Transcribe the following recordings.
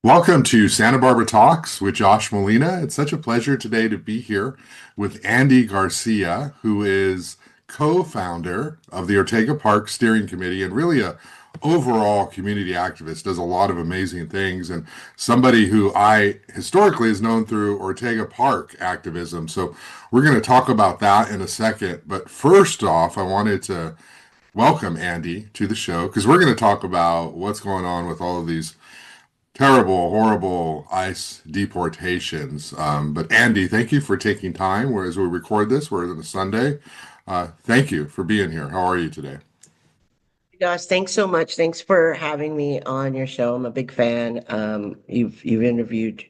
Welcome to Santa Barbara Talks with Josh Molina. It's such a pleasure today to be here with Andi Garcia, who is co-founder of the Ortega Park Steering Committee and really a overall community activist, does a lot of amazing things, and somebody who I historically is known through Ortega Park activism. So we're going to talk about that in a second. But first off, I wanted to welcome Andi to the show because we're going to talk about what's going on with all of these terrible, horrible ICE deportations. But Andi, thank you for taking time. Whereas we record this, we're on a Sunday. Thank you for being here. How are you today? Josh, thanks so much. Thanks for having me on your show. I'm a big fan. You've interviewed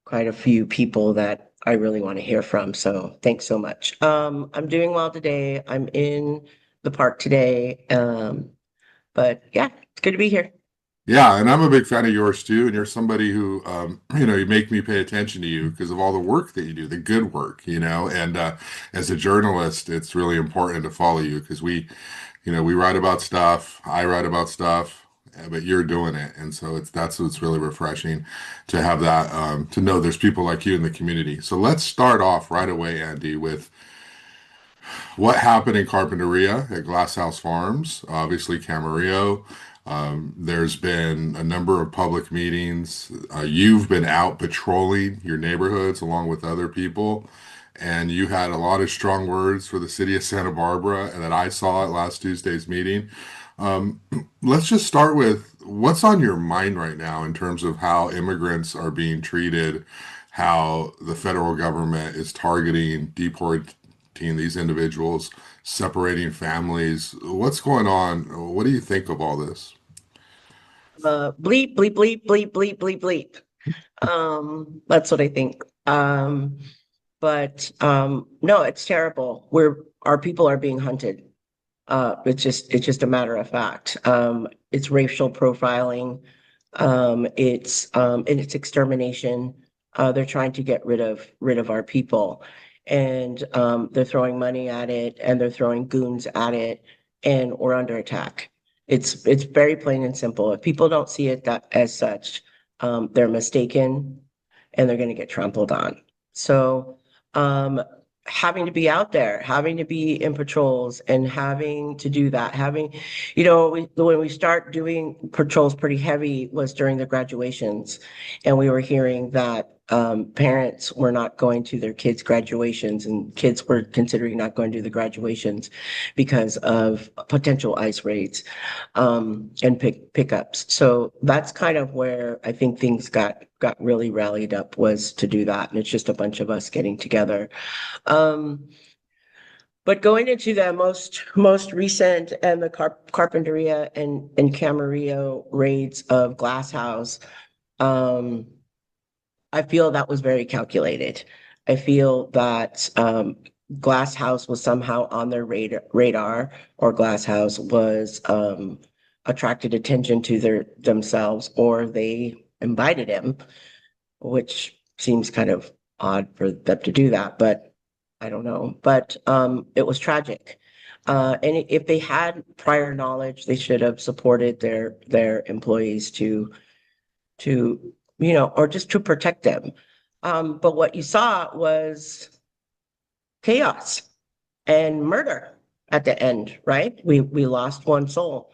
quite a few people that I really want to hear from. So thanks so much. I'm doing well today. I'm in the park today. But yeah, it's good to be here. Yeah, and I'm a big fan of yours too. And you're somebody who, you make me pay attention to you because of all the work that you do, the good work, And as a journalist, it's really important to follow you because we write about stuff, I write about stuff, but you're doing it. And so that's what's really refreshing to have that, to know there's people like you in the community. So let's start off right away, Andi, with what happened in Carpinteria at Glass House Farms, obviously Camarillo. There's been a number of public meetings. You've been out patrolling your neighborhoods along with other people, and you had a lot of strong words for the city of Santa Barbara, and that I saw at last Tuesday's meeting. Um, let's just start with what's on your mind right now in terms of how immigrants are being treated, how the federal government is targeting, deporting these individuals, separating families. What's going on? What do you think of all this? Bleep, bleep, bleep, bleep, bleep, bleep, bleep. That's what I think. But no, it's terrible. Our people are being hunted. It's just a matter of fact. It's racial profiling. And it's extermination. They're trying to get rid of our people, and they're throwing money at it, and they're throwing goons at it, and we're under attack. It's very plain and simple. If people don't see it as such, they're mistaken, and they're going to get trampled on. So, um, having to be out there, having to be in patrols, and having to do that, when we start doing patrols pretty heavy was during the graduations, and we were hearing that parents were not going to their kids' graduations, and kids were considering not going to the graduations because of potential ICE raids and pickups. So that's kind of where I think things got really rallied up, was to do that, and it's just a bunch of us getting together. Um, but going into the most recent and the Carpinteria and Camarillo raids of Glass House, um, I feel that was very calculated. I feel that Glass House was somehow on their radar, or Glass House was attracted attention to themselves, or they invited him, which seems kind of odd for them to do that, but I don't know. But it was tragic. And if they had prior knowledge, they should have supported their employees or just to protect them. But what you saw was chaos and murder at the end, right? We lost one soul.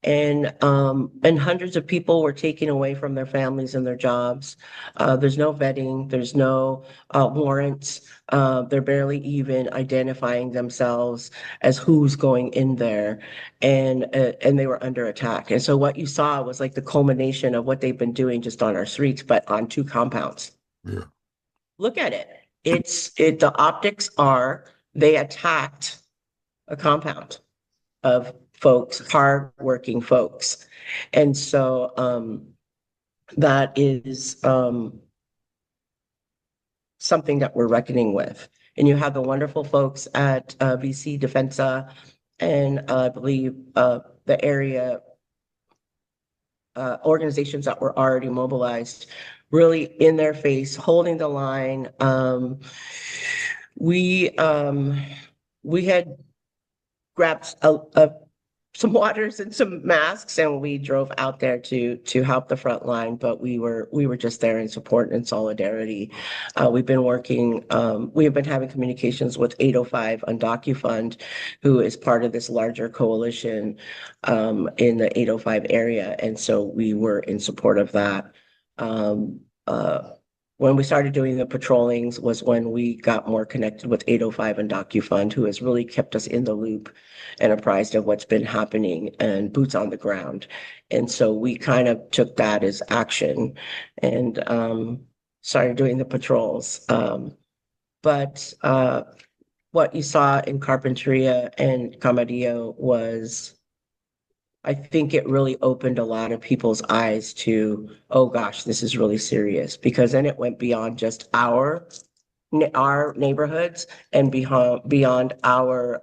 And hundreds of people were taken away from their families and their jobs. There's no vetting, there's no warrants. They're barely even identifying themselves as who's going in there, and they were under attack. And so what you saw was like the culmination of what they've been doing just on our streets, but on two compounds. Yeah. Look at it. The optics are, they attacked a compound of folks, hardworking folks. And so that is something that we're reckoning with. And you have the wonderful folks at VC Defensa, and I believe the area organizations that were already mobilized, really in their face, holding the line. We we had grabbed a some waters and some masks, and we drove out there to help the front line. But we were just there in support and solidarity. We have been having communications with 805 UndocuFund, who is part of this larger coalition in the 805 area, and so we were in support of that. Um, when we started doing the patrollings was when we got more connected with 805 and DocuFund, who has really kept us in the loop and apprised of what's been happening and boots on the ground. And so we kind of took that as action and started doing the patrols. But what you saw in Carpinteria and Camarillo was, I think it really opened a lot of people's eyes to, oh gosh, this is really serious, because then it went beyond just our neighborhoods and beyond our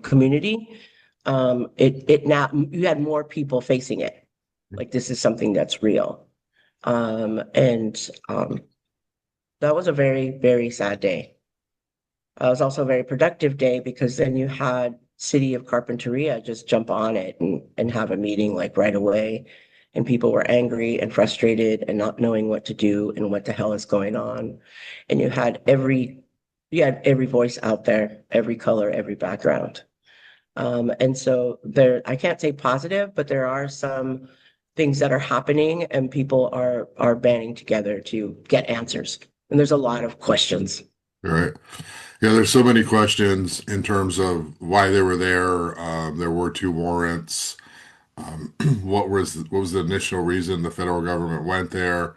community. It now you had more people facing it. Like this is something that's real. And that was a very, very sad day. It was also a very productive day because then you had City of Carpinteria just jump on it and have a meeting like right away. And people were angry and frustrated and not knowing what to do and what the hell is going on. And you had every voice out there, every color, every background. And so there, I can't say positive, but there are some things that are happening and people are banding together to get answers. And there's a lot of questions. Right. Yeah, there's so many questions in terms of why they were there. There were two warrants. What was the initial reason the federal government went there?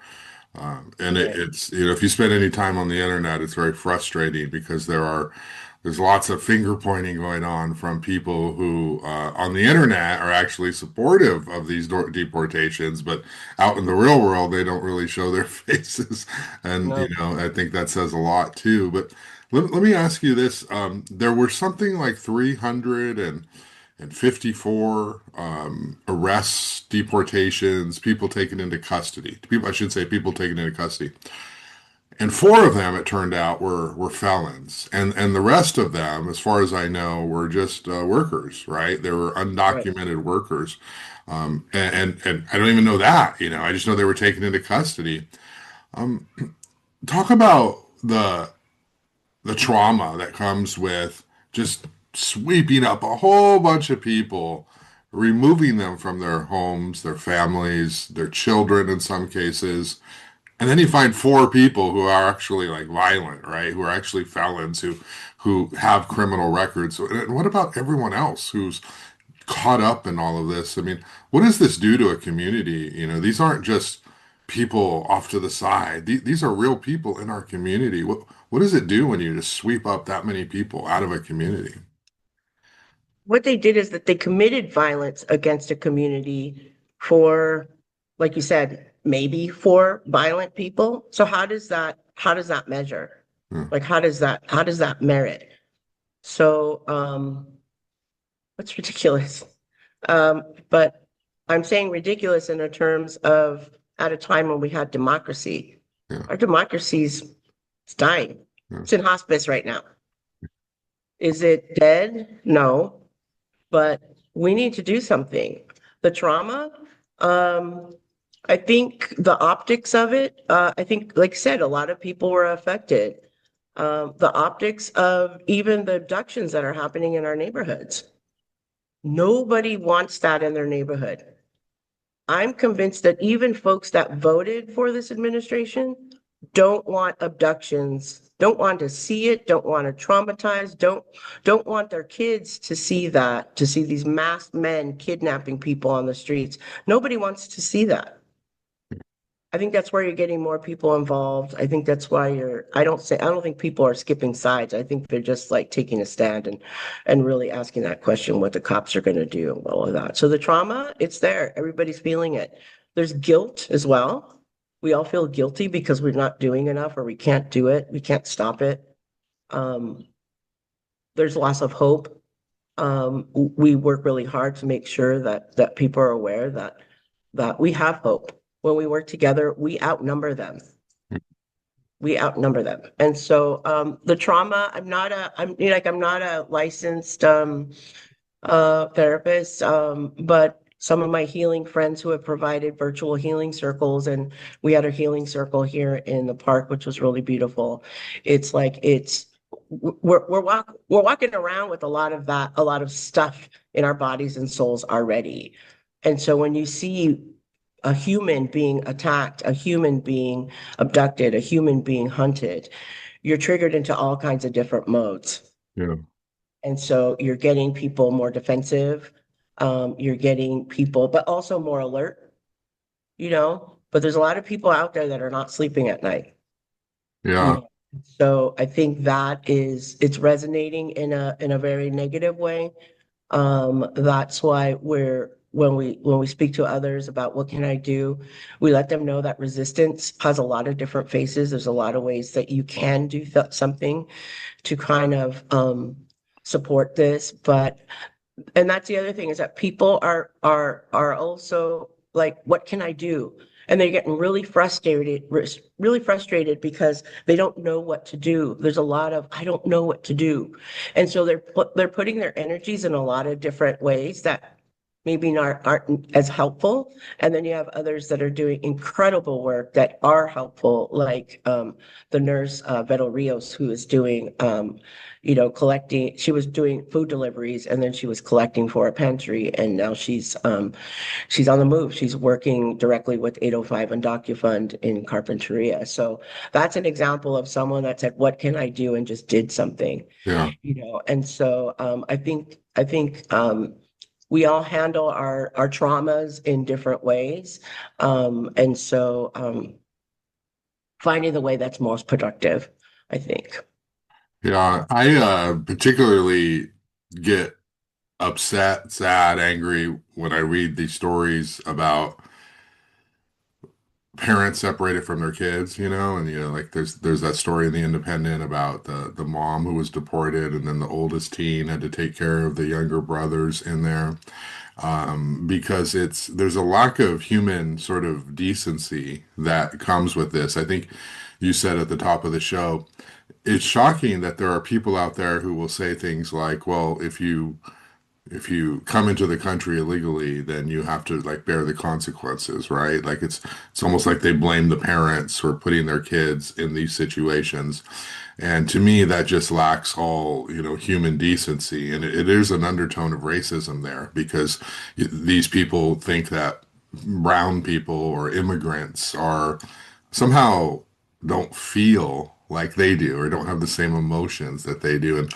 And Right, it's, if you spend any time on the internet, it's very frustrating because there's lots of finger pointing going on from people who on the internet are actually supportive of these deportations, but out in the real world, they don't really show their faces. And, no. I think that says a lot too. But let me ask you this. There were something like 354 arrests, deportations, people taken into custody. People, I should say, people taken into custody. And four of them, it turned out, were felons, and the rest of them, as far as I know, were just workers, right? They were Right. undocumented workers, and I don't even know that, I just know they were taken into custody. Um, Talk about the trauma that comes with just sweeping up a whole bunch of people, removing them from their homes, their families, their children in some cases. And then you find four people who are actually like violent, right? Who are actually felons who have criminal records. And what about everyone else who's caught up in all of this? I mean, what does this do to a community? These aren't just people off to the side. These are real people in our community. What does it do when you just sweep up that many people out of a community? What they did is that they committed violence against a community for, like you said, maybe for violent people. So how does that measure? Hmm. Like how does that merit? So that's ridiculous. But I'm saying ridiculous in the terms of at a time when we had democracy. Yeah, Our democracy's it's dying. yeah. It's in hospice right now. Is it dead? No, but we need to do something. The trauma, um, I think the optics of it, I think, like I said, a lot of people were affected. The optics of even the abductions that are happening in our neighborhoods. Nobody wants that in their neighborhood. I'm convinced that even folks that voted for this administration don't want abductions, don't want to see it, don't want to traumatize, don't want their kids to see that, to see these masked men kidnapping people on the streets. Nobody wants to see that. I think that's where you're getting more people involved. I think that's why I don't think people are skipping sides. I think they're just like taking a stand and really asking that question, what the cops are going to do and all of that. So the trauma, it's there. Everybody's feeling it. There's guilt as well. We all feel guilty because we're not doing enough or we can't do it. We can't stop it. Um, there's loss of hope. We work really hard to make sure that people are aware that we have hope. When we work together, we outnumber them. We outnumber them. And so the trauma, I'm not a licensed therapist, but some of my healing friends who have provided virtual healing circles, and we had a healing circle here in the park, which was really beautiful. It's like we're walking around with a lot of that, a lot of stuff in our bodies and souls already. And so when you see a human being attacked, a human being abducted, a human being hunted, you're triggered into all kinds of different modes. Yeah. And so you're getting people more defensive. You're getting people, but also more alert, you know. But there's a lot of people out there that are not sleeping at night, you Yeah. know. So I think it's resonating in a very negative way. That's why when we speak to others about what can I do, we let them know that resistance has a lot of different faces. There's a lot of ways that you can do something to kind of support this, but and that's the other thing is that people are also like, what can I do? And they're getting really frustrated because they don't know what to do. There's a lot of I don't know what to do, and so they're putting their energies in a lot of different ways that maybe not aren't as helpful. And then you have others that are doing incredible work that are helpful, like the nurse Beto Rios, who is doing collecting. She was doing food deliveries and then she was collecting for a pantry, and now she's on the move. She's working directly with 805 and DocuFund in Carpinteria. So that's an example of someone that said, "What can I do?" and just did something, Yeah. you know. And so I think we all handle our traumas in different ways, and so finding the way that's most productive, I think. Yeah. I particularly get upset, sad, angry when I read these stories about parents separated from their kids, and like there's that story in the Independent about the mom who was deported, and then the oldest teen had to take care of the younger brothers in there, because there's a lack of human sort of decency that comes with this. I think you said at the top of the show, it's shocking that there are people out there who will say things like, well, if you come into the country illegally, then you have to like bear the consequences, right? Like it's almost like they blame the parents for putting their kids in these situations. And to me, that just lacks all, human decency. And it is an undertone of racism there because these people think that brown people or immigrants are somehow don't feel like they do or don't have the same emotions that they do. And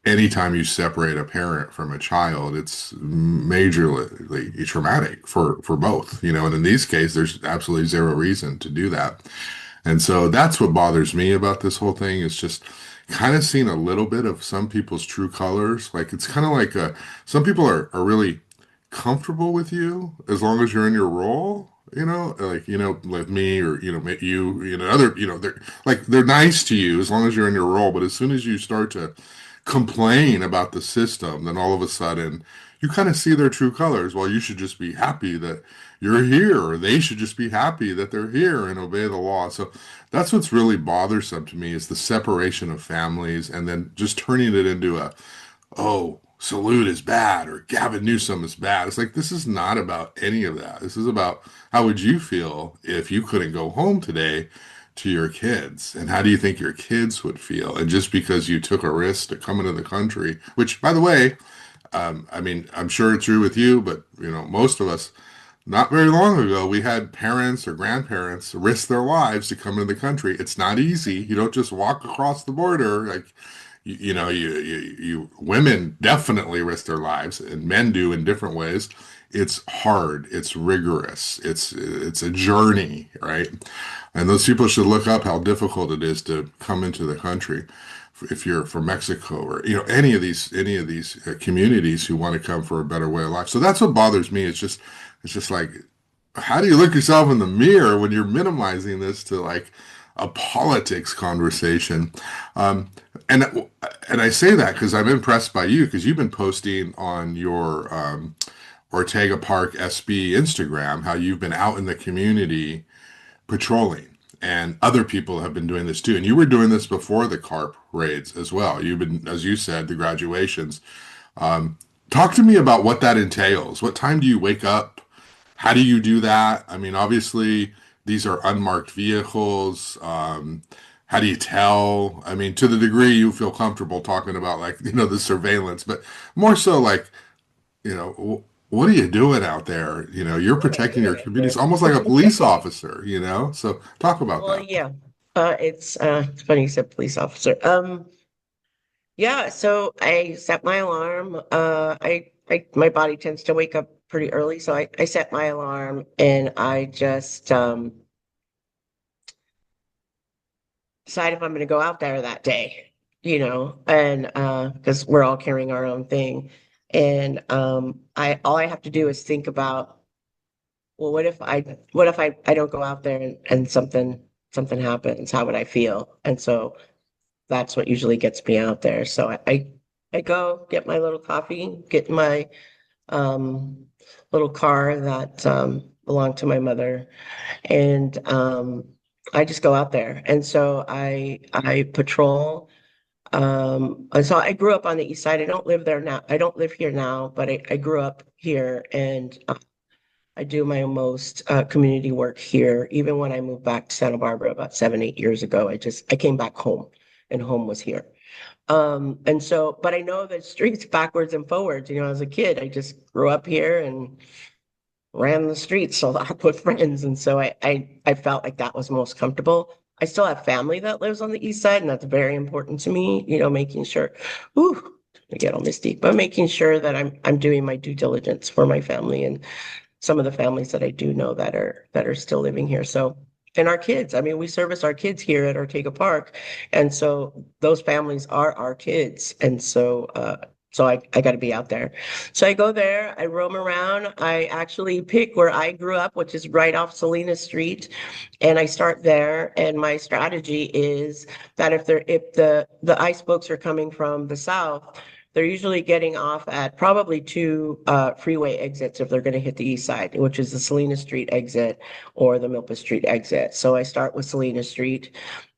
anytime you separate a parent from a child, it's majorly traumatic for both, and in these cases, there's absolutely zero reason to do that. And so that's what bothers me about this whole thing is just kind of seeing a little bit of some people's true colors. Like it's kind of like some people are really comfortable with you as long as you're in your role. Like like me or other they're nice to you as long as you're in your role. But as soon as you start to complain about the system, then all of a sudden you kind of see their true colors. Well, you should just be happy that you're here, or they should just be happy that they're here and obey the law. So that's what's really bothersome to me is the separation of families and then just turning it into oh, Salute is bad or Gavin Newsom is bad. It's like this is not about any of that. This is about how would you feel if you couldn't go home today to your kids, and how do you think your kids would feel? And just because you took a risk to come into the country, which by the way, I mean, I'm sure it's true with you, but most of us, not very long ago, we had parents or grandparents risk their lives to come into the country. It's not easy. You don't just walk across the border. Like, women definitely risk their lives, and men do in different ways. It's hard. It's rigorous. It's a journey, right? And those people should look up how difficult it is to come into the country if you're from Mexico or any of these communities who want to come for a better way of life. So that's what bothers me. It's just like, how do you look yourself in the mirror when you're minimizing this to like a politics conversation? Um, and I say that because I'm impressed by you because you've been posting on your Ortega Park SB Instagram how you've been out in the community patrolling. And other people have been doing this too. And you were doing this before the CARP raids as well. You've been, as you said, the graduations. Talk to me about what that entails. What time do you wake up? How do you do that? I mean, obviously, these are unmarked vehicles. How do you tell? I mean, to the degree you feel comfortable talking about, like, the surveillance, but more so like, what are you doing out there? You're What am I protecting your doing out community. It's there? almost like a police officer. So talk about Well, that. yeah. It's funny you said police officer. Yeah, so I set my alarm. My body tends to wake up pretty early, so I set my alarm and I just decide if I'm going to go out there that day, and because we're all carrying our own thing, and I all I have to do is think about, well, what if I don't go out there and something happens? How would I feel? And so that's what usually gets me out there. So I go get my little coffee, get my um, little car that belonged to my mother, and I just go out there. And so I patrol. And so I grew up on the east side. I don't live there now. I don't live here now, but I grew up here, and I do my most community work here. Even when I moved back to Santa Barbara about 7, 8 years ago, I came back home, and home was here. And so, but I know the streets backwards and forwards. As a kid, I just grew up here and ran the streets a lot with friends. And so I felt like that was most comfortable. I still have family that lives on the east side, and that's very important to me, making sure, ooh, I get all misty, but making sure that I'm doing my due diligence for my family and some of the families that I do know that are still living here. So, and our kids, I mean, we service our kids here at Ortega Park. And so those families are our kids. And so I got to be out there. So I go there, I roam around. I actually pick where I grew up, which is right off Salinas Street, and I start there. And my strategy is that if the ICE folks are coming from the south, they're usually getting off at probably two freeway exits if they're going to hit the east side, which is the Salinas Street exit or the Milpa Street exit. So I start with Salinas Street.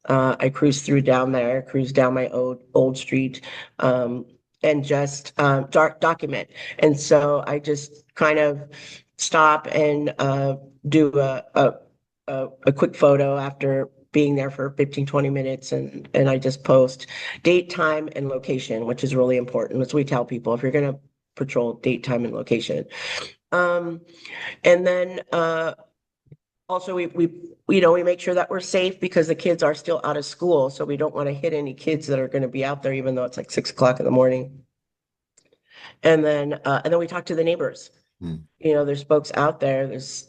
I cruise through down there, cruise down my old street, um, and just document. And so I just kind of stop and do a quick photo after being there for 15, 20 minutes. And I just post date, time, and location, which is really important. As we tell people, if you're going to patrol, date, time, and location. Um, and then also we make sure that we're safe because the kids are still out of school. So we don't want to hit any kids that are going to be out there, even though it's like 6 o'clock in the morning. And then we talk to the neighbors. Hmm. There's folks out there. There's,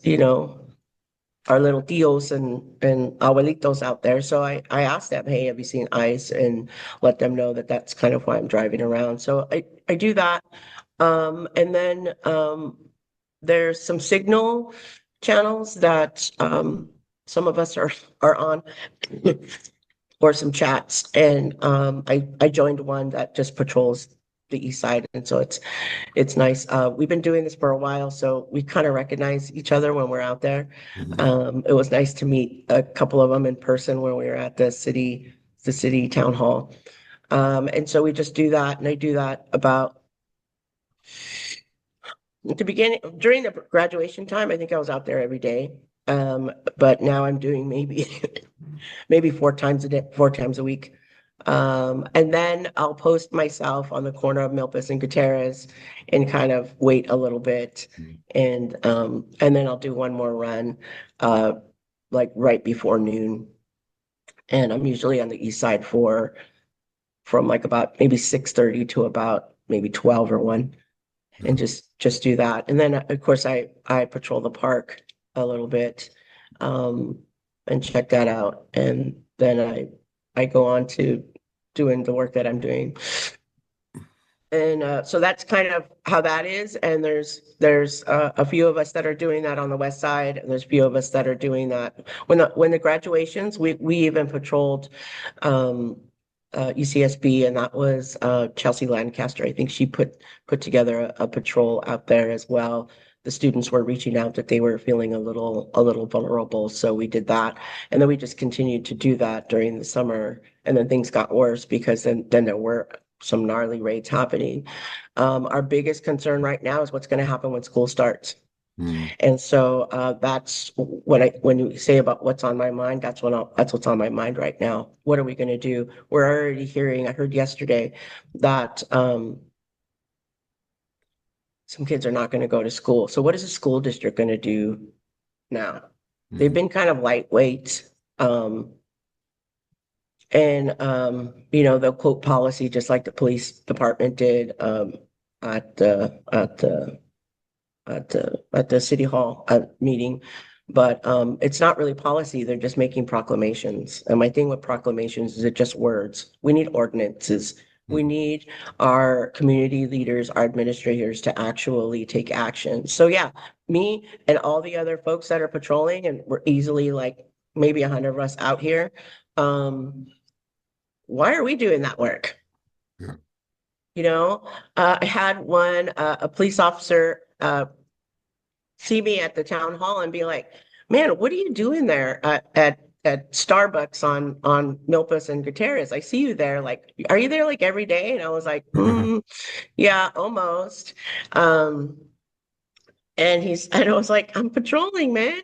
our little tios and abuelitos out there. So I asked them, hey, have you seen ice? And let them know that that's kind of why I'm driving around. So I do that. And then there's some signal channels that some of us are on, or some chats. And I joined one that just patrols the east side. And so it's nice. We've been doing this for a while, so we kind of recognize each other when we're out there. Mhm. It was nice to meet a couple of them in person when we were at the city town hall. And so we just do that, and I do that about at the beginning during the graduation time. I think I was out there every day. But now I'm doing maybe 4 times a day, 4 times a week. And then I'll post myself on the corner of Milpas and Gutierrez and kind of wait a little bit. And then I'll do one more run, uh, like right before noon. And I'm usually on the east side from like about maybe 6:30 to about maybe 12 or 1, and just do that. And then of course I patrol the park a little bit, um, and check that out. And then I go on to doing the work that I'm doing. And so that's kind of how that is. And there's a few of us that are doing that on the west side, and there's a few of us that are doing that when the graduations. We even patrolled UCSB, and that was Chelsea Lancaster. I think she put together a patrol out there as well. The students were reaching out that they were feeling a little vulnerable, so we did that, and then we just continued to do that during the summer. And then things got worse because then there were some gnarly raids happening. Our biggest concern right now is what's going to happen when school starts. Mm, And so that's when you say about what's on my mind, that's what's on my mind right now. What are we going to do? We're already hearing, I heard yesterday that some kids are not going to go to school. So what is the school district going to do now? They've mhm, been kind of lightweight. Um, and they'll quote policy just like the police department did at the at the at the city hall meeting. But it's not really policy. They're just making proclamations. And my thing with proclamations is it just words. We need ordinances. We mhm. need our community leaders, our administrators to actually take action. So yeah, me and all the other folks that are patrolling, and we're easily like maybe 100 of us out here. Um, why are we doing that work? Yeah. You know, I had a police officer see me at the town hall and be like, "Man, what are you doing there at Starbucks on Milpas and Gutierrez? I see you there. Like, are you there like every day?" And I was like, "Yeah, almost." Um, and I was like, "I'm patrolling, man,"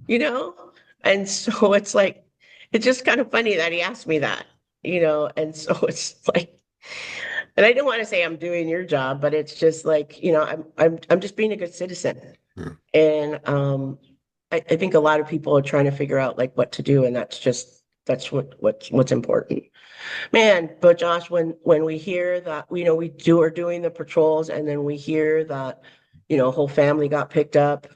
you know? And so it's like, it's just kind of funny that he asked me that, and so it's like, and I don't want to say I'm doing your job, but it's just like, I'm just being a good citizen. Yeah. And I think a lot of people are trying to figure out like what to do, and that's what's important. Man, but Josh, when we hear that, are doing the patrols, and then we hear that, whole family got picked up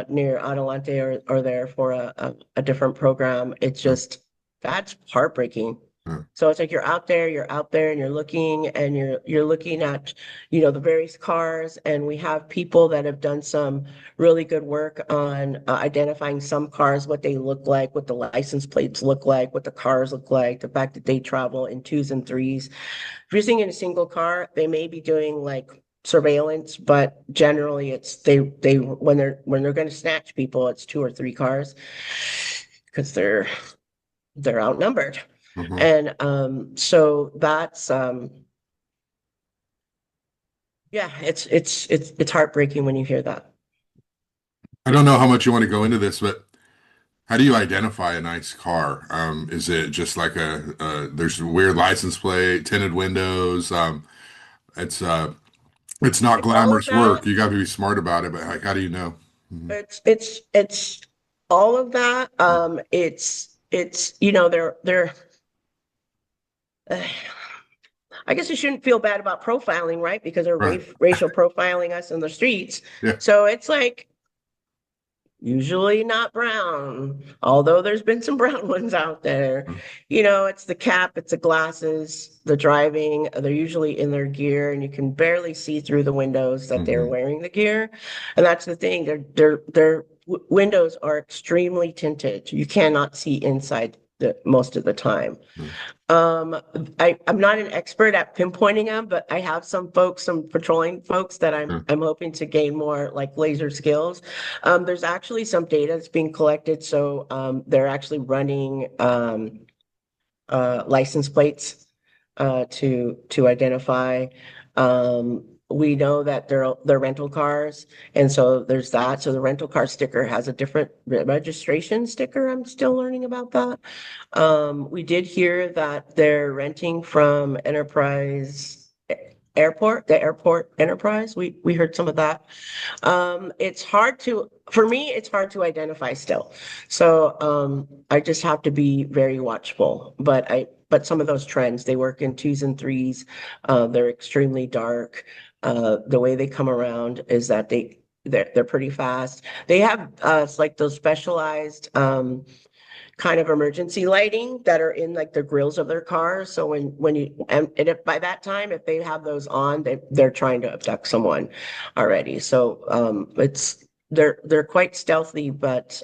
near Adelante or there for a different program. It's Yeah. just that's heartbreaking. Yeah. So it's like you're out there and you're looking and you're looking at, the various cars, and we have people that have done some really good work on identifying some cars, what they look like, what the license plates look like, what the cars look like, the fact that they travel in twos and threes. If you're seeing in a single car, they may be doing like surveillance, but generally it's they when they're going to snatch people, it's two or three cars because they're outnumbered. Mhm. And so that's yeah, it's heartbreaking when you hear that. I don't know how much you want to go into this, but how do you identify a nice car? Is it just like there's a weird license plate, tinted windows? It's it's not It's all of glamorous that. work. You got to be smart about it, but like, how do you know? Mhm. It's all of that. It's they're I guess you shouldn't feel bad about profiling, right? Because they're Right. racial profiling us in the streets. Yeah. So it's like usually not brown, although there's been some brown ones out there. It's the cap, it's the glasses, the driving. They're usually in their gear, and you can barely see through the windows that they're Mm-hmm. wearing the gear. And that's the thing. Their windows are extremely tinted. You cannot see inside most of the time. Um, I'm not an expert at pinpointing them, but I have some patrolling folks that I'm hoping to gain more like laser skills. There's actually some data that's being collected, so they're actually running license plates to identify. We know that they're rental cars, and so there's that. So the rental car sticker has a different registration sticker. I'm still learning about that. We did hear that they're renting from Enterprise Airport, the airport Enterprise. We heard some of that. For me, it's hard to identify still. So I just have to be very watchful. But some of those trends, they work in twos and threes. They're extremely dark. The way they come around is that they're pretty fast. They have like those specialized kind of emergency lighting that are in like the grills of their cars. So when you and if by that time, if they have those on, they're trying to abduct someone already. So they're quite stealthy, but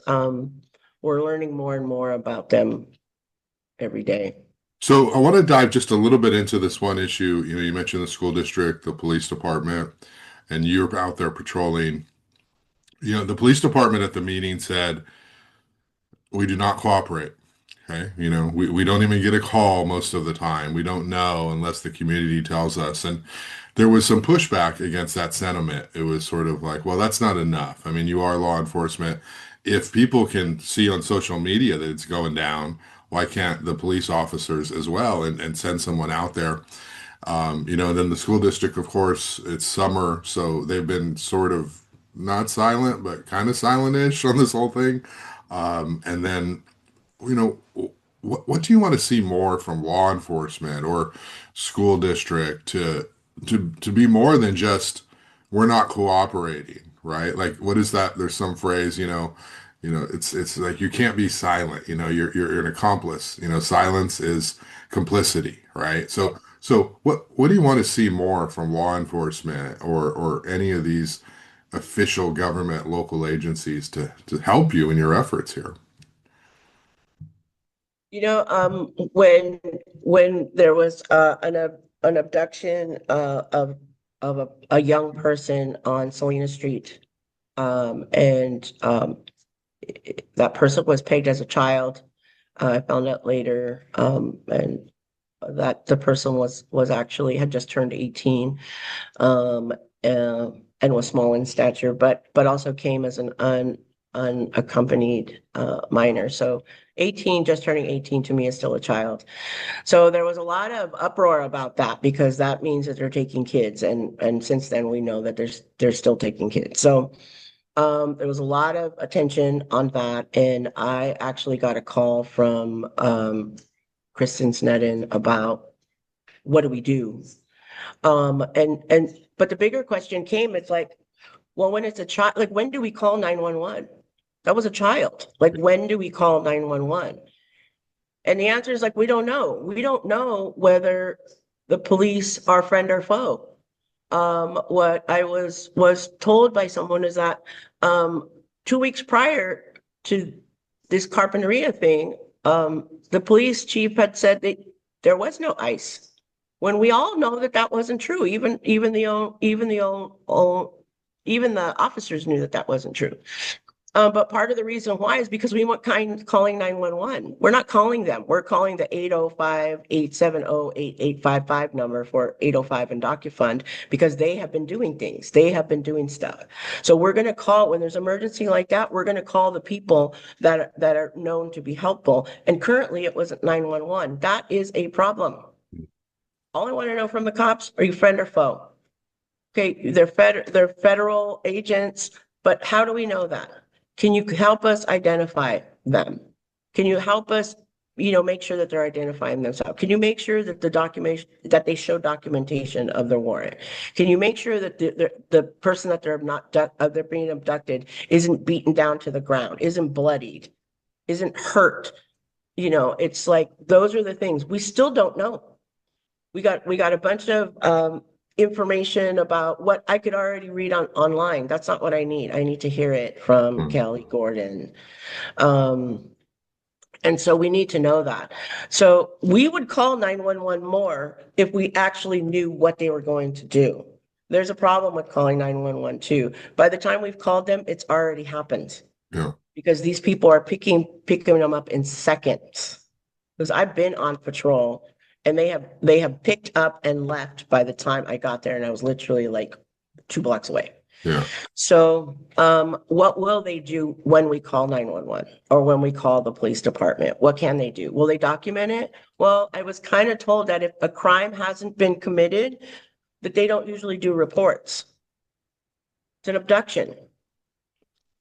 we're learning more and more about them every day. So I want to dive just a little bit into this one issue. You mentioned the school district, the police department, and you're out there patrolling. The police department at the meeting said, we do not cooperate. Okay. We don't even get a call most of the time. We don't know unless the community tells us. And there was some pushback against that sentiment. It was sort of like, well, that's not enough. I mean, you are law enforcement. If people can see on social media that it's going down, why can't the police officers as well and send someone out there? And then the school district, of course, it's summer, so they've been sort of not silent, but kind of silent-ish on this whole thing. And then you know, what do you want to see more from law enforcement or school district to be more than just we're not cooperating, right? Like what is that? There's some phrase, it's like you can't be silent, you're an accomplice. Silence is complicity, right? So what do you want to see more from law enforcement or any of these official government local agencies to help you in your efforts here? When there was an abduction of a young person on Salina Street, and that person was pegged as a child. I found out later, and that the person was actually had just turned 18, um, and was small in stature, but also came as an unaccompanied minor. So 18, just turning 18 to me is still a child. So there was a lot of uproar about that because that means that they're taking kids, and since then we know that they're still taking kids. So there was a lot of attention on that, and I actually got a call from Kristen Sneddon about what do we do? But the bigger question came, it's like, well, when it's a child, like when do we call 911? That was a child. Like when do we call 911? And the answer is like, we don't know. We don't know whether the police are friend or foe. What I was told by someone is that 2 weeks prior to this Carpinteria thing, the police chief had said that there was no ICE. When we all know that that wasn't true, even the officers knew that that wasn't true. But part of the reason why is because we weren't calling 911. We're not calling them. We're calling the 805-870-8855 number for 805 and DocuFund because they have been doing things. They have been doing stuff. So we're going to call when there's an emergency like that. We're going to call the people that are known to be helpful. And currently, it wasn't 911. That is a problem. All I want to know from the cops: are you friend or foe? Okay, they're federal agents, but how do we know that? Can you help us identify them? Can you help us, make sure that they're identifying themselves? Can you make sure that that they show documentation of their warrant? Can you make sure that the person that they're being abducted isn't beaten down to the ground, isn't bloodied, isn't hurt? It's like those are the things we still don't know. We got a bunch of information about what I could already read online. That's not what I need. I need to hear it from Hmm. Kelly Gordon. Um, and so we need to know that. So we would call 911 more if we actually knew what they were going to do. There's a problem with calling 911 too. By the time we've called them, it's already happened Yeah. because these people are picking them up in seconds. Because I've been on patrol and they have picked up and left by the time I got there, and I was literally like 2 blocks away. Yeah. So what will they do when we call 911 or when we call the police department? What can they do? Will they document it? Well, I was kind of told that if a crime hasn't been committed, that they don't usually do reports. It's an abduction.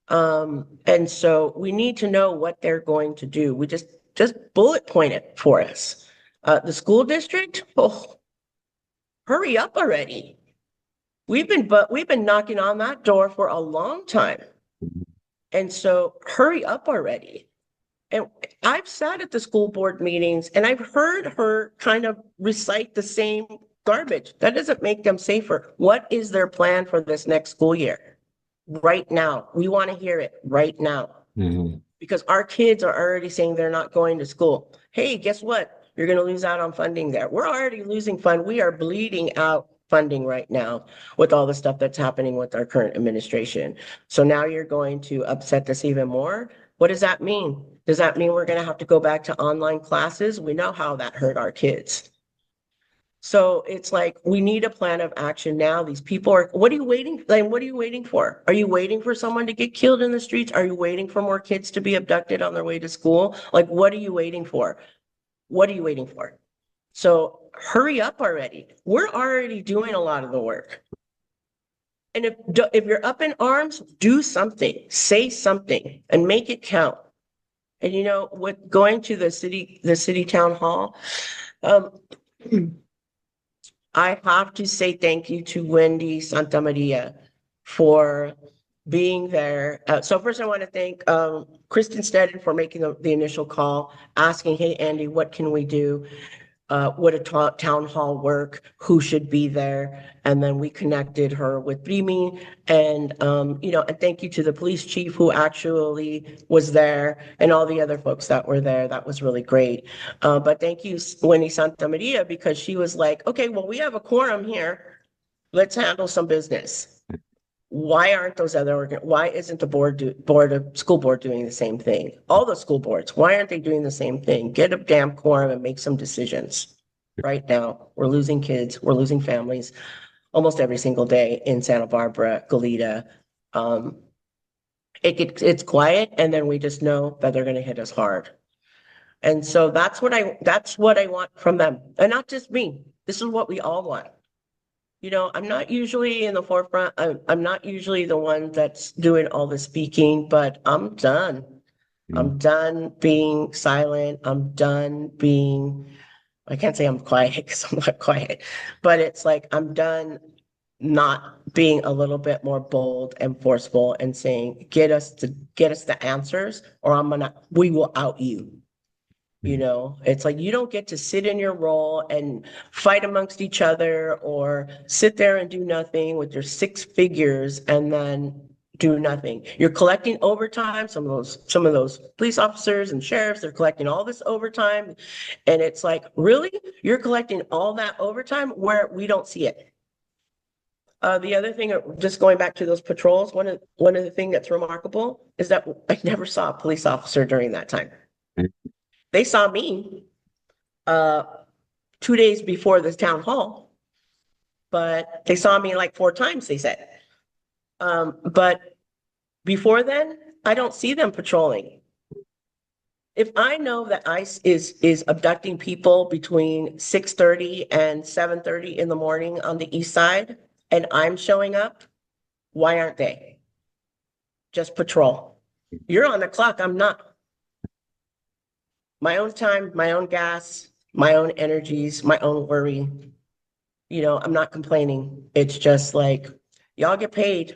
And so we need to know what they're going to do. We just bullet point it for us. The school district, oh, hurry up already. We've been knocking on that door for a long time. And so hurry up already. And I've sat at the school board meetings and I've heard her kind of recite the same garbage. That doesn't make them safer. What is their plan for this next school year? Right now. We want to hear it right now. Hmm. Because our kids are already saying they're not going to school. Hey, guess what? You're going to lose out on funding there. We're already losing fund. We are bleeding out funding right now with all the stuff that's happening with our current administration. So now you're going to upset this even more. What does that mean? Does that mean we're going to have to go back to online classes? We know how that hurt our kids. So it's like, we need a plan of action now. These people are, what are you waiting? Like, what are you waiting for? Are you waiting for someone to get killed in the streets? Are you waiting for more kids to be abducted on their way to school? Like, what are you waiting for? What are you waiting for? So hurry up already. We're already doing a lot of the work. And if you're up in arms, do something, say something, and make it count. And you know what? Going to the city town hall, um, I have to say thank you to Wendy Santamaria for being there. So first I want to thank Kristen Stedden for making the initial call, asking, hey, Andy, what can we do? Would a town hall work? Who should be there? And then we connected her with Brimi, and and thank you to the police chief who actually was there, and all the other folks that were there. That was really great. But thank you, Wendy Santa Maria, because she was like, okay, well, we have a quorum here. Let's handle some business. Why aren't those why isn't the school board doing the same thing? All the school boards, why aren't they doing the same thing? Get a damn quorum and make some decisions. Right now, we're losing kids, we're losing families almost every single day in Santa Barbara, Goleta. It's quiet, and then we just know that they're gonna hit us hard. And so that's what I want from them. And not just me. This is what we all want. I'm not usually in the forefront. I'm not usually the one that's doing all the speaking, but I'm done. I'm done being silent. I'm done being, I can't say I'm quiet because I'm not quiet, but it's like I'm done not being a little bit more bold and forceful and saying, get us the answers, or we will out you. It's like you don't get to sit in your role and fight amongst each other, or sit there and do nothing with your six figures and then do nothing. You're collecting overtime. Some of those police officers and sheriffs, they're collecting all this overtime. And it's like, really? You're collecting all that overtime where we don't see it. The other thing, just going back to those patrols, one of the things that's remarkable is that I never saw a police officer during that time. They saw me 2 days before this town hall, but they saw me like 4 times, they said. But before then, I don't see them patrolling. If I know that ICE is abducting people between 6:30 and 7:30 in the morning on the east side, and I'm showing up, why aren't they? Just patrol. You're on the clock, I'm not. My own time, my own gas, my own energies, my own worry. I'm not complaining. It's just like, y'all get paid.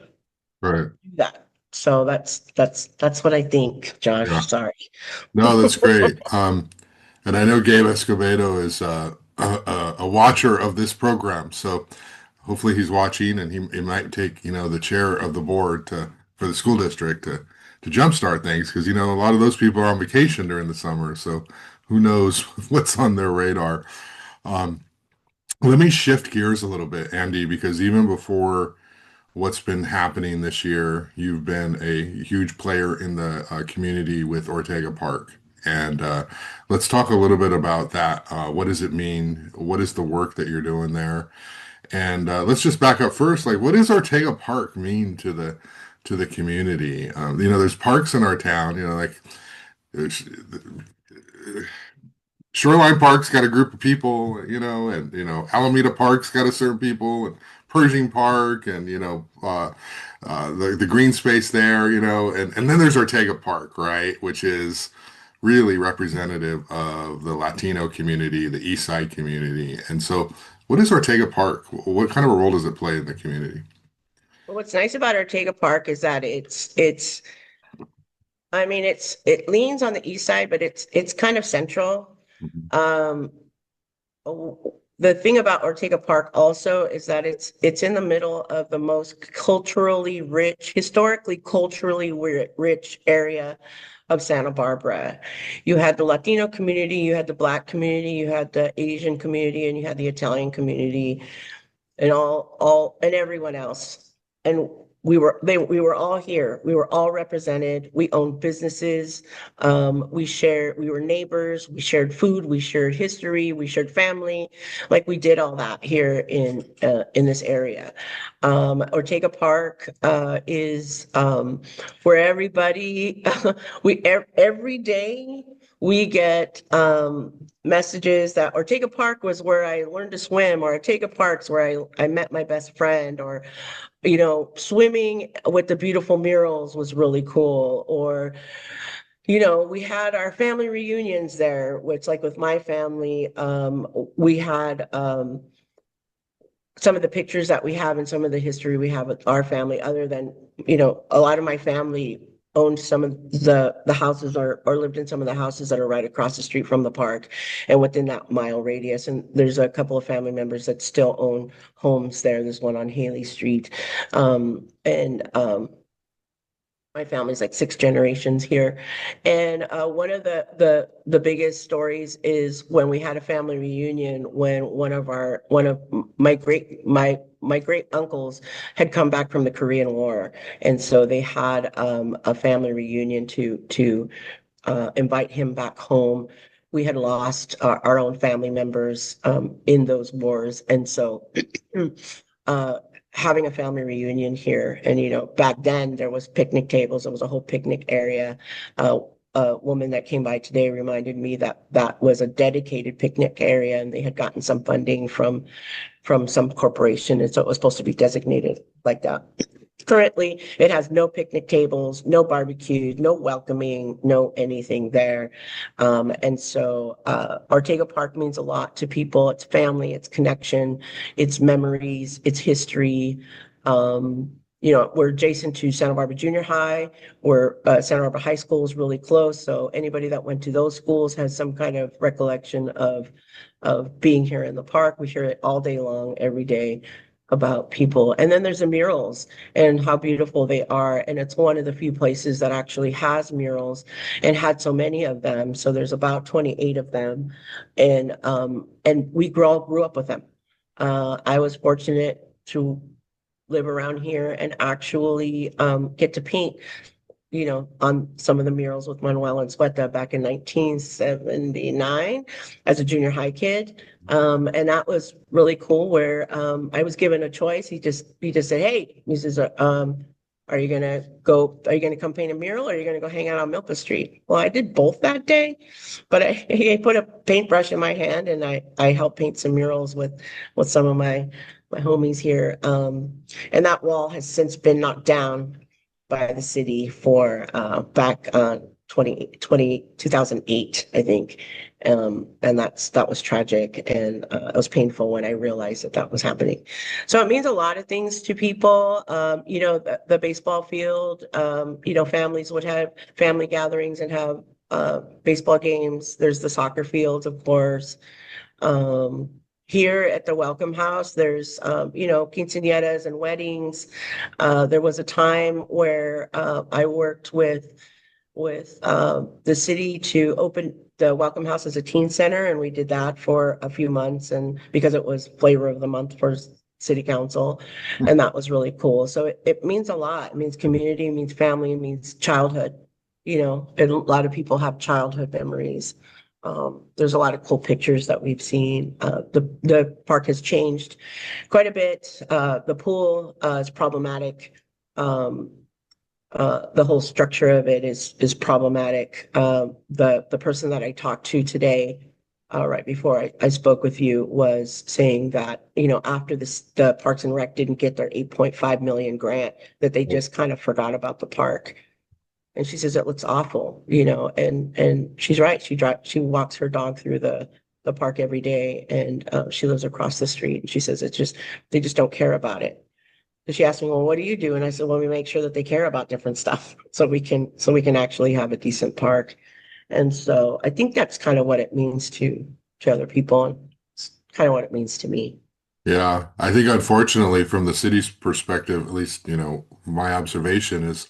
Right. Do that. So that's what I think, Josh. Yeah. Sorry. No, that's great. And I know Gabe Escobedo is a watcher of this program, so hopefully he's watching, and he might take the chair of the board for the school district to jumpstart things, because a lot of those people are on vacation during the summer, so who knows what's on their radar. Um, Let me shift gears a little bit, Andy, because even before what's been happening this year, you've been a huge player in the community with Ortega Park. And let's talk a little bit about that. What does it mean? What is the work that you're doing there? And let's just back up first. Like, what does Ortega Park mean to the community? There's parks in our town. Like there's Shoreline Park's got a group of people, and Alameda Park's got a certain people, and Pershing Park, and the green space there, and then there's Ortega Park, right, which is really representative of the Latino community, the East Side community. And so, what is Ortega Park? What kind of a role does it play in the community? Well, what's nice about Ortega Park is that it leans on the east side, but it's kind of central. Mhm. Um, the thing about Ortega Park also is that it's in the middle of the most historically culturally rich area of Santa Barbara. You had the Latino community, you had the Black community, you had the Asian community, and you had the Italian community, and all and everyone else. And we were all here. We were all represented. We owned businesses. We were neighbors. We shared food. We shared history. We shared family. Like we did all that here in this area. Ortega Park is where everybody every day we get messages that Ortega Park was where I learned to swim, or Ortega Park's where I met my best friend, or swimming with the beautiful murals was really cool. Or, we had our family reunions there, which like with my family, we had some of the pictures that we have and some of the history we have with our family, other than, a lot of my family owned some of the houses, or lived in some of the houses that are right across the street from the park and within that mile radius. And there's a couple of family members that still own homes there. There's one on Haley Street. And my family's like six generations here. And one of the biggest stories is when we had a family reunion, when one of my great uncles had come back from the Korean War. And so they had a family reunion to invite him back home. We had lost our own family members in those wars. And so uh, having a family reunion here. And, back then there was picnic tables, there was a whole picnic area. A woman that came by today reminded me that that was a dedicated picnic area, and they had gotten some funding from some corporation. And so it was supposed to be designated like that. Currently, it has no picnic tables, no barbecues, no welcoming, no anything there. And so Ortega Park means a lot to people. It's family, it's connection, it's memories, it's history. We're adjacent to Santa Barbara Junior High, where Santa Barbara High School is really close. So anybody that went to those schools has some kind of recollection of being here in the park. We hear it all day long, every day, about people. And then there's the murals and how beautiful they are. And it's one of the few places that actually has murals and had so many of them. So there's about 28 of them. And we grew up with them. I was fortunate to live around here and actually get to paint, on some of the murals with Manuel and Sueta back in 1979 as a junior high kid. And that was really cool, where I was given a choice. He just said, "Hey," he says, are you gonna come paint a mural, or are you gonna go hang out on Milpa Street?" Well, I did both that day, but I put a paintbrush in my hand, and I helped paint some murals with some of my homies here. And that wall has since been knocked down by the city for back 2008, I think. And that was tragic, and it was painful when I realized that was happening. So it means a lot of things to people. The baseball field, families would have family gatherings and have baseball games. There's the soccer fields, of course. Here at the Welcome House, there's, quinceañeras and weddings. There was a time where I worked with the city to open the Welcome House as a teen center, and we did that for a few months, and because it was flavor of the month for city council, and that was really cool. So it means a lot. It means community, it means family, it means childhood. And a lot of people have childhood memories. There's a lot of cool pictures that we've seen. The park has changed quite a bit. The pool is problematic. The whole structure of it is problematic. The person that I talked to today, right before I spoke with you, was saying that, after the Parks and Rec didn't get their 8.5 million grant, that they just kind of forgot about the park. And she says it looks awful, and she's right. She walks her dog through the park every day, and she lives across the street. And she says they just don't care about it. So she asked me, "Well, what do you do?" And I said, "Well, we make sure that they care about different stuff, so we can actually have a decent park." And so I think that's kind of what it means to other people, and it's kind of what it means to me. Yeah, I think unfortunately, from the city's perspective, at least, my observation is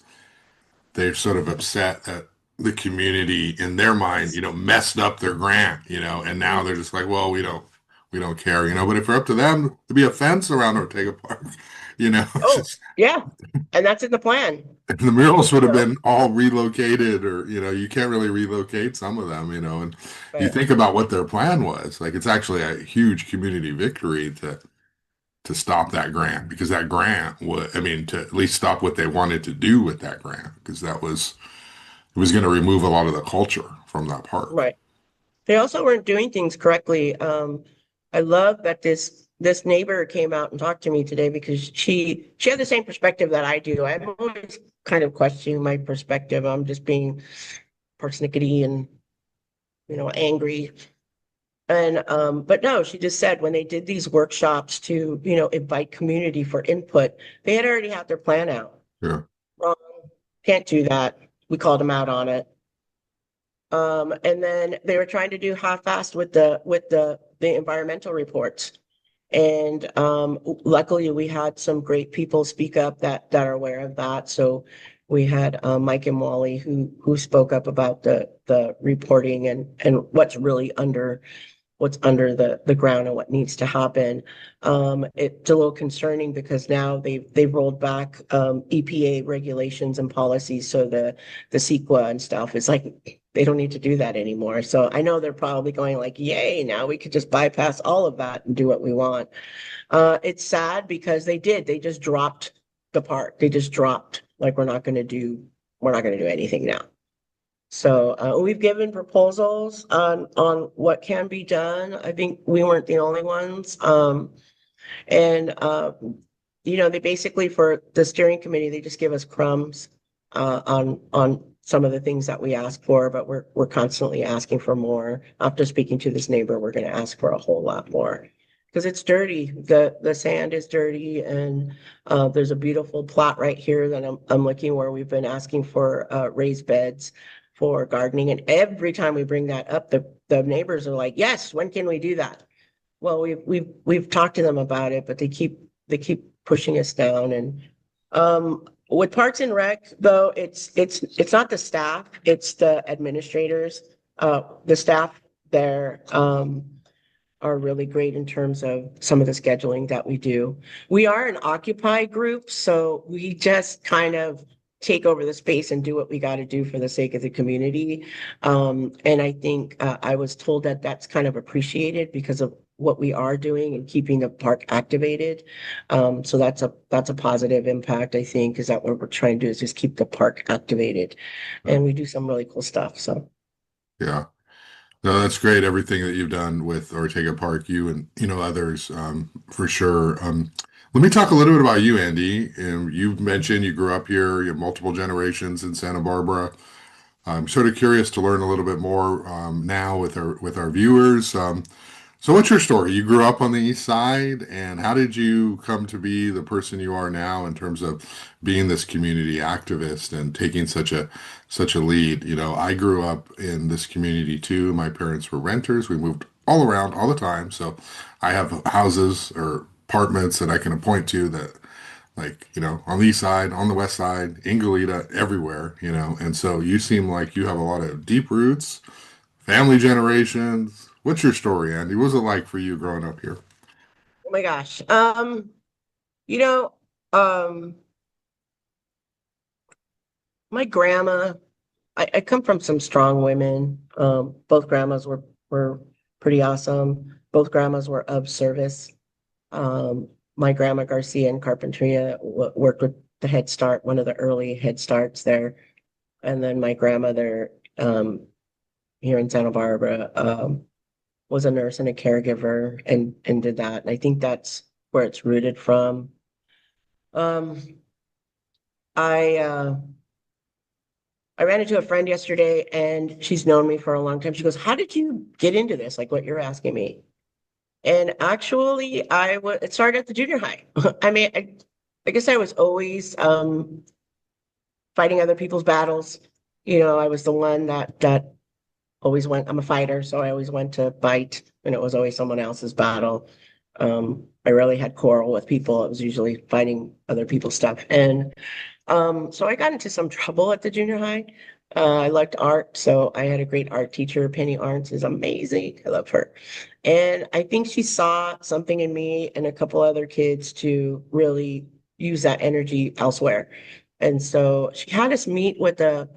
they're sort of upset that the community in their mind, messed up their grant, and now they're just like, well, we don't care, but if we're up to them, to be a fence around Ortega Park, you know, Oh, yeah. And that's in the plan, and the murals would you have know, been all relocated, or you can't really relocate some of them, and you but think about what their plan was. Like, it's actually a huge community victory to stop that grant, because that grant would, I mean, to at least stop what they wanted to do with that grant, because it was going to remove a lot of the culture from that park. right. They also weren't doing things correctly. I love that this neighbor came out and talked to me today because she had the same perspective that I do. I'm always kind of questioning my perspective. I'm just being persnickety and angry. And but no, she just said when they did these workshops to, invite community for input, they had already had their plan out. Yeah, Wrong, can't do that. We called them out on it. And then they were trying to do half-assed with the environmental reports. And luckily, we had some great people speak up that are aware of that. So we had Mike and Wally who spoke up about the reporting and what's under the ground and what needs to happen. It's a little concerning because now they've rolled back EPA regulations and policies, so the CEQA and stuff is like they don't need to do that anymore. So I know they're probably going like, "Yay! Now we could just bypass all of that and do what we want." It's sad because they just dropped the part. They just dropped like we're not going to do anything now. So we've given proposals on what can be done. I think we weren't the only ones. And they basically for the steering committee, they just give us crumbs on some of the things that we ask for, but we're constantly asking for more. After speaking to this neighbor, we're going to ask for a whole lot more because it's dirty. The sand is dirty, and there's a beautiful plot right here that I'm looking where we've been asking for raised beds for gardening, and every time we bring that up, the neighbors are like, "Yes, when can we do that?" Well, we've talked to them about it, but they keep pushing us down. And with Parks and Rec, though, it's not the staff, it's the administrators. The staff there are really great in terms of some of the scheduling that we do. We are an Occupy group, so we just kind of take over the space and do what we got to do for the sake of the community. And I think I was told that that's kind of appreciated because of what we are doing and keeping the park activated. So that's a positive impact, I think, is that what we're trying to do is just keep the park activated. yeah, And we do some really cool stuff. So yeah. No, that's great. Everything that you've done with Ortega Park, you and others, for sure. Let me talk a little bit about you, Andy. You've mentioned you grew up here. You have multiple generations in Santa Barbara. I'm sort of curious to learn a little bit more now with our viewers. So, what's your story? You grew up on the East Side, and how did you come to be the person you are now in terms of being this community activist and taking such a lead? I grew up in this community too. My parents were renters. We moved all around all the time, so I have houses or apartments that I can point to that, like, on the East Side, on the West Side, in Goleta, everywhere. And so you seem like you have a lot of deep roots, family generations. What's your story, Andy? What was it like for you growing up here? oh my gosh. You know, um, my grandma, I come from some strong women. Both grandmas were pretty awesome. Both grandmas were of service. My grandma Garcia in Carpinteria worked with the Head Start, one of the early Head Starts there. And then my grandmother here in Santa Barbara was a nurse and a caregiver and did that. And I think that's where it's rooted from. Um, I I ran into a friend yesterday and she's known me for a long time. She goes, "How did you get into this? Like what you're asking me?" And actually, it started at the junior high. I mean, I guess I was always fighting other people's battles. I was the one that always went. I'm a fighter, so I always went to fight, and it was always someone else's battle. I rarely had quarrel with people. It was usually fighting other people's stuff. And so I got into some trouble at the junior high. I liked art, so I had a great art teacher. Penny Arntz is amazing. I love her. And I think she saw something in me and a couple other kids to really use that energy elsewhere. And so she had us meet with a,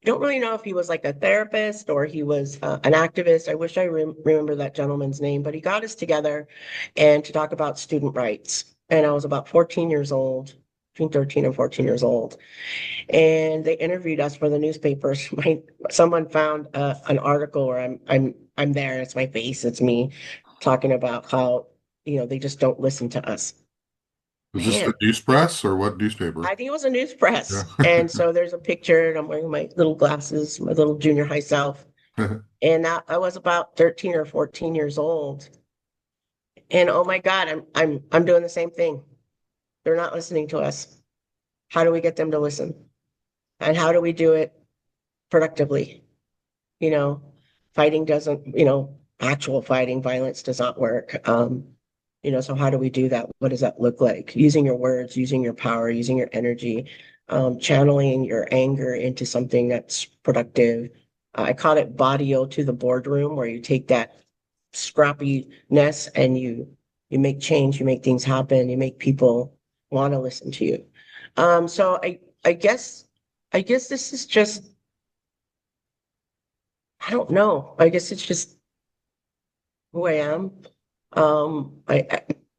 I don't really know if he was like a therapist or he was an activist. I wish I remember that gentleman's name, but he got us together and to talk about student rights. And I was about 14 years old, between 13 and 14 years old. And they interviewed us for the newspapers. Someone found an article where I'm there. It's my face. It's me talking about how, they just don't listen to us. Was this the Man, News Press or what newspaper? I think it was a news press. Yeah. And so there's a picture, and I'm wearing my little glasses, my little junior high self. And I was about 13 or 14 years old. And oh my God, I'm doing the same thing. They're not listening to us. How do we get them to listen? And how do we do it productively? You know, fighting doesn't, actual fighting, violence does not work. So how do we do that? What does that look like? Using your words, using your power, using your energy, channeling your anger into something that's productive. I call it bodio to the boardroom, where you take that scrappiness and you make change, you make things happen, you make people want to listen to you. So I guess this is just, I don't know. I guess it's just who I am.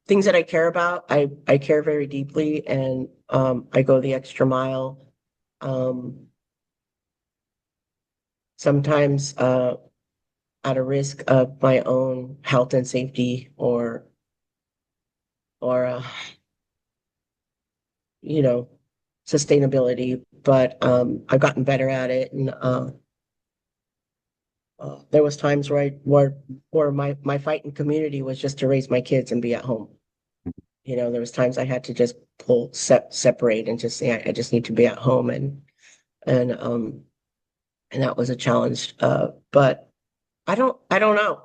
Things that I care about, I care very deeply, and I go the extra mile. Um, Sometimes at a risk of my own health and safety, or you know sustainability. But I've gotten better at it, and there was times where my fight in community was just to raise my kids and be at home. There was times I had to just separate and just say I just need to be at home, and um and that was a challenge. But I don't know.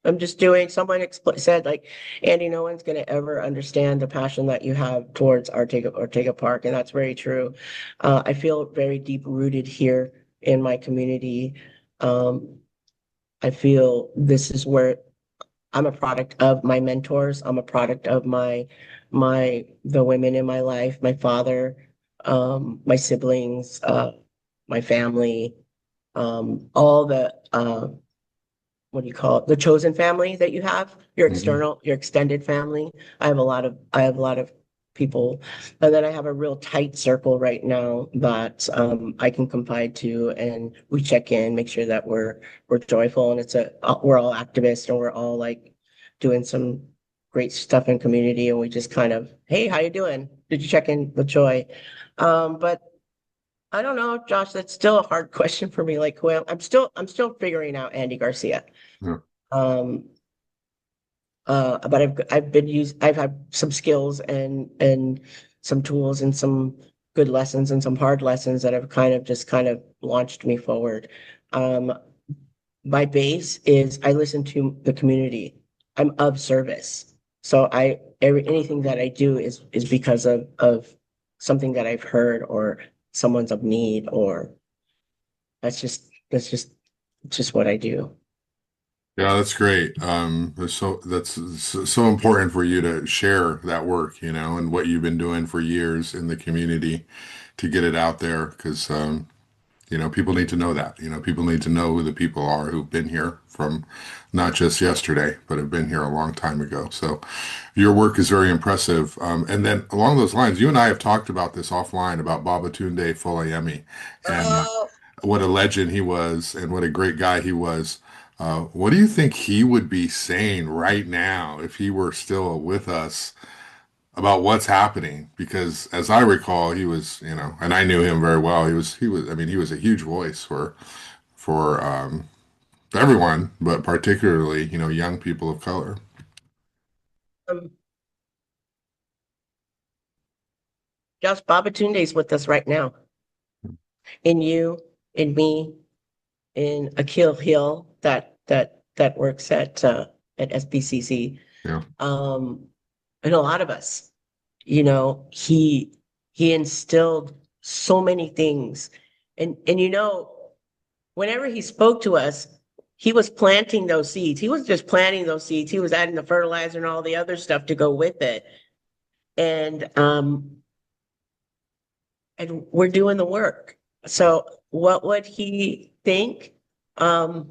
I'm just doing. Someone said, like, Andy, no one's going to ever understand the passion that you have towards Ortega Park, and that's very true. I feel very deep rooted here in my community. Um, I feel this is where I'm a product of my mentors. I'm a product of the women in my life, my father, my siblings, my family, all the what do you call it? The chosen family that you have, Mhm. your extended family. I have a lot of people, and then I have a real tight circle right now that I can confide to, and we check in, make sure that we're joyful, and we're all activists, and we're all like doing some great stuff in community, and we just kind of, hey, how you doing? Did you check in with Joy? But I don't know, Josh, that's still a hard question for me. Like, well, I'm still figuring out Andy Garcia. Yeah. Um, but I've had some skills and some tools and some good lessons and some hard lessons that have kind of launched me forward. Um, my base is I listen to the community. I'm of service. So anything that I do is because of something that I've heard, or someone's of need, or that's just what I do. Yeah, that's great. That's so important for you to share that work, and what you've been doing for years in the community to get it out there because people need to know that. People need to know who the people are who've been here from not just yesterday, but have been here a long time ago. So your work is very impressive. And then along those lines, you and I have talked about this offline about Babatunde Folayemi and Oh, what a legend he was and what a great guy he was. What do you think he would be saying right now if he were still with us about what's happening? Because as I recall, he was, and I knew him very well. I mean, he was a huge voice for everyone, but particularly, young people of color. um, Josh Babatunde is with us right now. In you, in me, in Akil Hill, that works at SBCC, Yeah. um, and a lot of us. He instilled so many things, and whenever he spoke to us, he was planting those seeds. He was just planting those seeds. He was adding the fertilizer and all the other stuff to go with it. and we're doing the work. So what would he think? Um,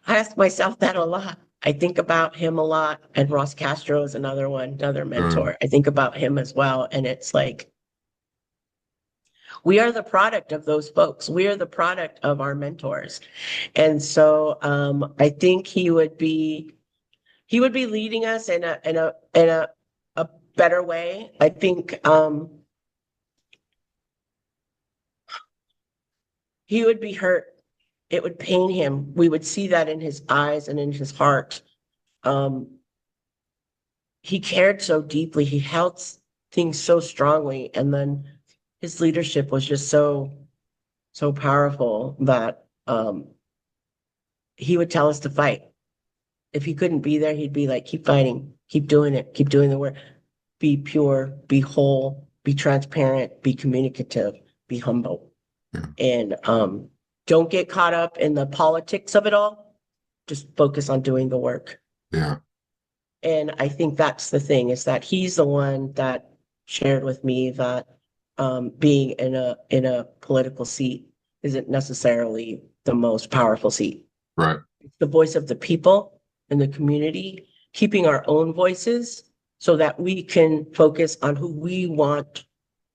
I ask myself that a lot. I think about him a lot, and Ross Castro is another one, another Uh, mentor. I think about him as well, and it's like we are the product of those folks. We are the product of our mentors. And so I think he would be leading us in a better way. I think he would be hurt. It would pain him. We would see that in his eyes and in his heart. Um, he cared so deeply. He held things so strongly, and then his leadership was just so powerful that he would tell us to fight. If he couldn't be there, he'd be like, keep fighting, keep doing it, keep doing the work, be pure, be whole, be transparent, be communicative, be humble. yeah, And don't get caught up in the politics of it all. Just focus on doing the work. yeah, And I think that's the thing is that he's the one that shared with me that being in a political seat isn't necessarily the most powerful seat. right, It's the voice of the people in the community, keeping our own voices so that we can focus on who we want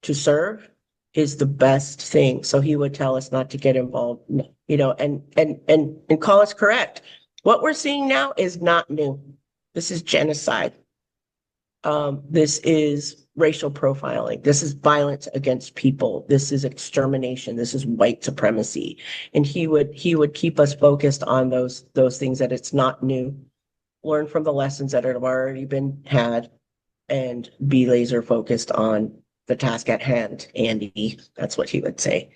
to serve is the best thing. So he would tell us not to get involved, and call us correct. What we're seeing now is not new. This is genocide. This is racial profiling. This is violence against people. This is extermination. This is white supremacy. And he would keep us focused on those things that it's not new. Learn from the lessons that have already been had and be laser focused on the task at hand, Andy. That's what he would say.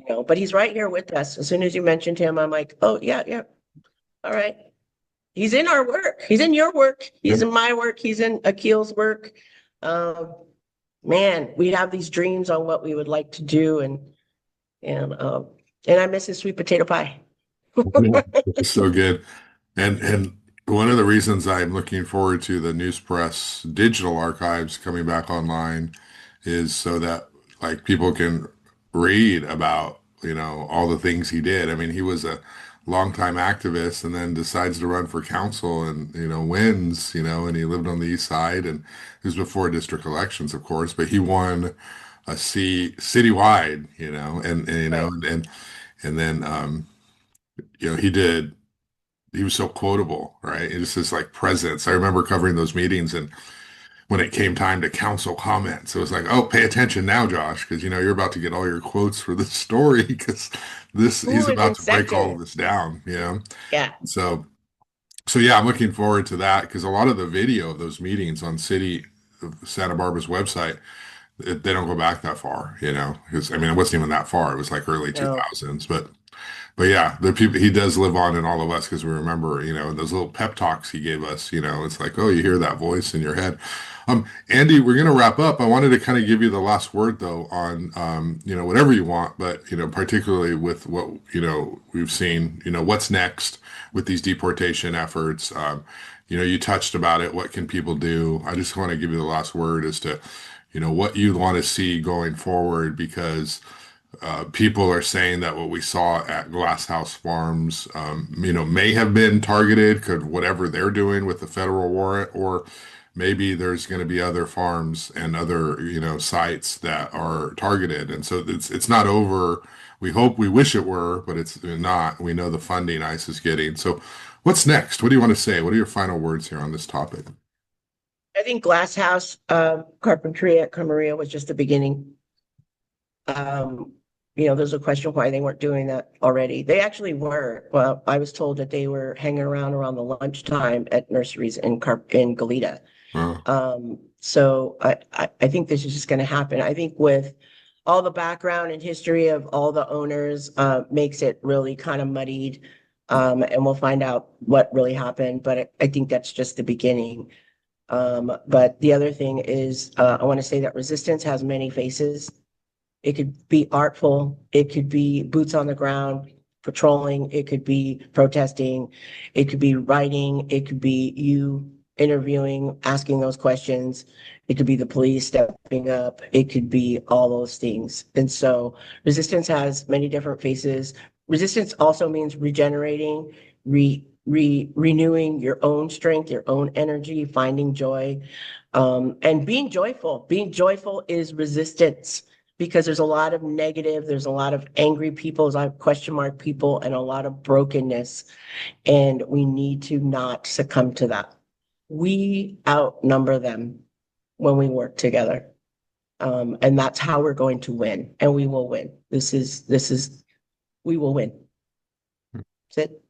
But he's right here with us. As soon as you mentioned him, I'm like, oh yeah, yeah. All right. He's in our work. He's in your work. yeah, He's in my work. He's in Akil's work. Um, man, we have these dreams on what we would like to do, and I miss his sweet potato pie. yeah. It's so good. And one of the reasons I'm looking forward to the News Press digital archives coming back online is so that like people can read about, all the things he did. I mean, he was a longtime activist and then decides to run for council and, wins, and he lived on the east side and it was before district elections, of course, but he won a seat citywide, Right. and then he was so quotable, right? It's just like presence. I remember covering those meetings, and when it came time to council comments, it was like, "Oh, pay attention now, Josh, because you're about to get all your quotes for this story because this he's Ooh, an about to break all of incentive. this down." Yeah. So, so yeah, I'm looking forward to that because a lot of the video of those meetings on City of Santa Barbara's website, they don't go back that far, because I mean, it wasn't even that far. It was like early No. 2000s, but yeah, the people he does live on in all of us because we remember, those little pep talks he gave us. It's like, oh, you hear that voice in your head. Andy, we're gonna wrap up. I wanted to kind of give you the last word though on, whatever you want, but particularly with what we've seen. What's next with these deportation efforts. You touched about it. What can people do? I just want to give you the last word as to, what you want to see going forward because people are saying that what we saw at Glass House Farms, may have been targeted, could whatever they're doing with the federal warrant, or maybe there's going to be other farms and other, sites that are targeted. And so it's not over. We wish it were, but it's not. We know the funding ICE is getting. So what's next? What do you want to say? What are your final words here on this topic? I think Glass House, Carpinteria at Camarillo was just the beginning. Um, there's a question why they weren't doing that already. They actually were. Well, I was told that they were hanging around the lunchtime at nurseries in Goleta. Uh, So I think this is just going to happen. I think with all the background and history of all the owners, makes it really kind of muddied. And we'll find out what really happened, but I think that's just the beginning. But the other thing is, I want to say that resistance has many faces. It could be artful, it could be boots on the ground, patrolling, it could be protesting, it could be writing, it could be you interviewing, asking those questions. It could be the police stepping up. It could be all those things. And so resistance has many different faces. Resistance also means regenerating, renewing your own strength, your own energy, finding joy, and being joyful. Being joyful is resistance because there's a lot of negative, there's a lot of angry people, there's a lot of question mark people, and a lot of brokenness. And we need to not succumb to that. We outnumber them when we work together. And that's how we're going to win. And we will win. We will win. That's it.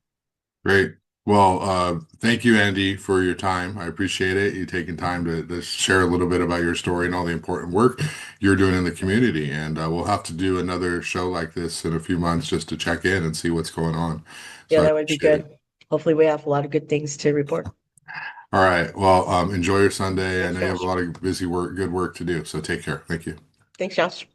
Great. Well, thank you, Andy, for your time. I appreciate it. You taking time to share a little bit about your story and all the important work you're doing in the community. And we'll have to do another show like this in a few months just to check in and see what's going on. Yeah, So I that would be appreciate it. good. Hopefully we have a lot of good things to report. All right. Well, enjoy your Sunday. I Thanks, know you have a Josh. lot of busy work, good work to do. So take care. Thank you. Thanks, Josh.